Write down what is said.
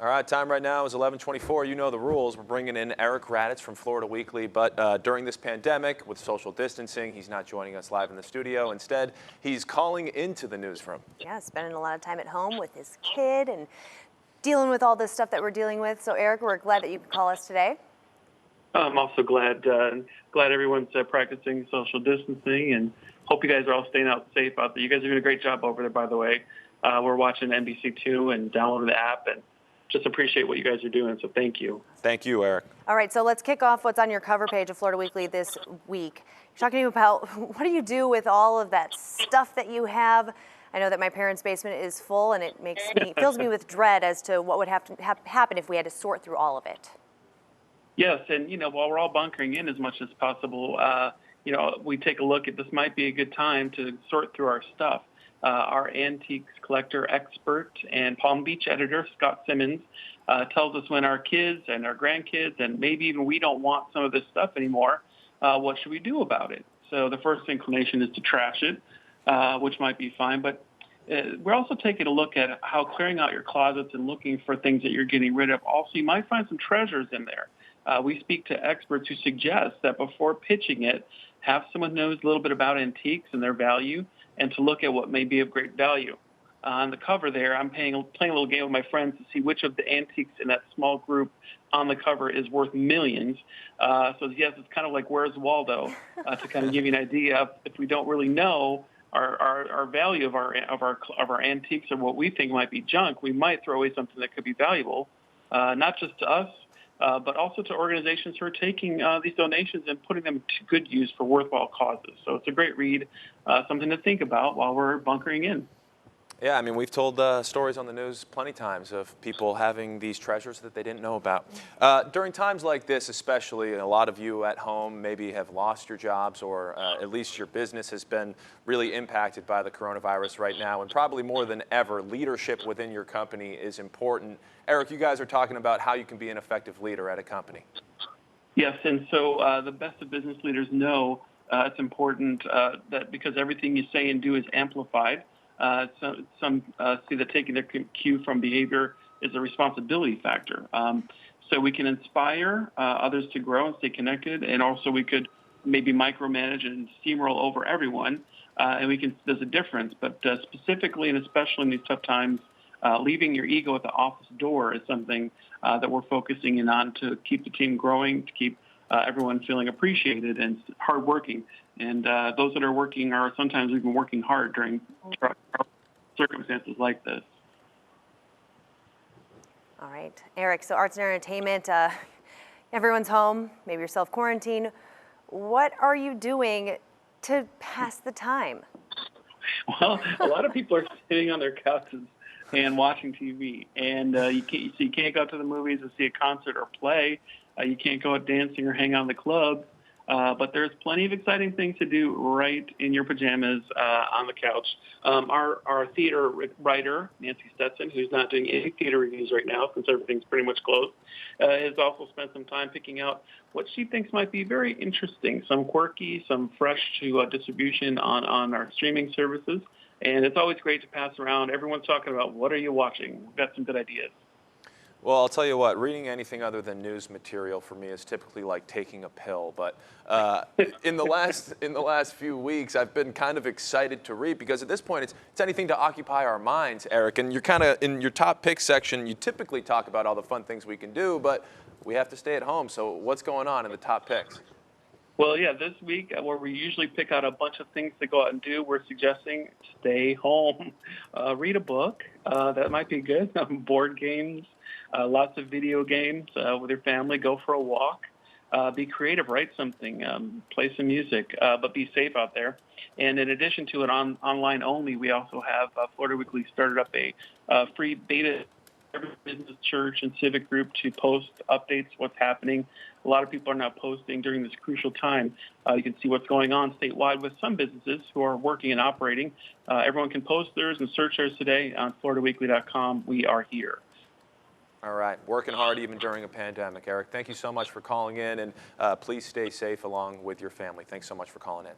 All right, time right now is 11:24. You know the rules. We're bringing in Eric Raditz from Florida Weekly, but during this pandemic, with social distancing, he's not joining us live in the studio. Instead, he's calling into the newsroom. Yeah, spending a lot of time at home with his kid and dealing with all this stuff that we're dealing with. So, Eric, we're glad that you could call us today. I'm also glad everyone's practicing social distancing, and hope you guys are all staying out safe out there. You guys are doing a great job over there, by the way. We're watching NBC2 and downloading the app, and just appreciate what you guys are doing, so thank you. Thank you, Eric. All right, so let's kick off what's on your cover page of Florida Weekly this week. You're talking about what do you do with all of that stuff that you have? I know that my parents' basement is full, and it fills me with dread as to what would have to happen if we had to sort through all of it. Yes, and while we're all bunkering in as much as possible, we take a look at this might be a good time to sort through our stuff. Our antiques collector expert and Palm Beach editor, Scott Simmons, tells us when our kids and our grandkids and maybe even we don't want some of this stuff anymore, what should we do about it? So the first inclination is to trash it, which might be fine. But we're also taking a look at how clearing out your closets and looking for things that you're getting rid of. Also, you might find some treasures in there. We speak to experts who suggest that before pitching it, have someone who knows a little bit about antiques and their value, and to look at what may be of great value. On the cover there, I'm playing a little game with my friends to see which of the antiques in that small group on the cover is worth millions. So yes, it's kind of like Where's Waldo, to kind of give you an idea of if we don't really know our value of our antiques or what we think might be junk, we might throw away something that could be valuable, not just to us, but also to organizations who are taking these donations and putting them to good use for worthwhile causes. So it's a great read, something to think about while we're bunkering in. Yeah, I mean, we've told stories on the news plenty times of people having these treasures that they didn't know about. During times like this, especially, a lot of you at home maybe have lost your jobs, or at least your business has been really impacted by the coronavirus right now. And probably more than ever, leadership within your company is important. Eric, you guys are talking about how you can be an effective leader at a company. Yes, and so the best of business leaders know it's important that because everything you say and do is amplified, some see that taking their cue from behavior is a responsibility factor. So we can inspire others to grow and stay connected, and also we could maybe micromanage and steamroll over everyone, and there's a difference. But specifically and especially in these tough times, leaving your ego at the office door is something that we're focusing in on to keep the team growing, to keep everyone feeling appreciated and hardworking. And those that are working are sometimes even working hard during circumstances like this. All right, Eric, so arts and entertainment, everyone's home, maybe you're self-quarantine. What are you doing to pass the time? Well, a lot of people are sitting on their couches and watching TV, and you can't go to the movies to see a concert or play. You can't go out dancing or hang out in the club. But there's plenty of exciting things to do right in your pajamas on the couch. Our theater writer, Nancy Stetson, who's not doing any theater reviews right now since everything's pretty much closed, has also spent some time picking out what she thinks might be very interesting, some quirky, some fresh to distribution on our streaming services. And it's always great to pass around. Everyone's talking about what are you watching? We've got some good ideas. Well, I'll tell you what, reading anything other than news material for me is typically like taking a pill. But in the last few weeks, I've been kind of excited to read because at this point, it's anything to occupy our minds, Eric. And you're kind of in your top picks section. You typically talk about all the fun things we can do, but we have to stay at home. So what's going on in the top picks? Well, yeah, this week, where we usually pick out a bunch of things to go out and do, we're suggesting stay home. Read a book. That might be good. Board games, lots of video games with your family. Go for a walk. Be creative. Write something. Play some music. But be safe out there. And in addition to it, online only, we also have Florida Weekly started up a free beta every business, church, and civic group to post updates, what's happening. A lot of people are now posting during this crucial time. You can see what's going on statewide with some businesses who are working and operating. Everyone can post theirs and search theirs today on floridaweekly.com. We are here. All right, working hard even during a pandemic. Eric, thank you so much for calling in, and please stay safe along with your family. Thanks so much for calling in.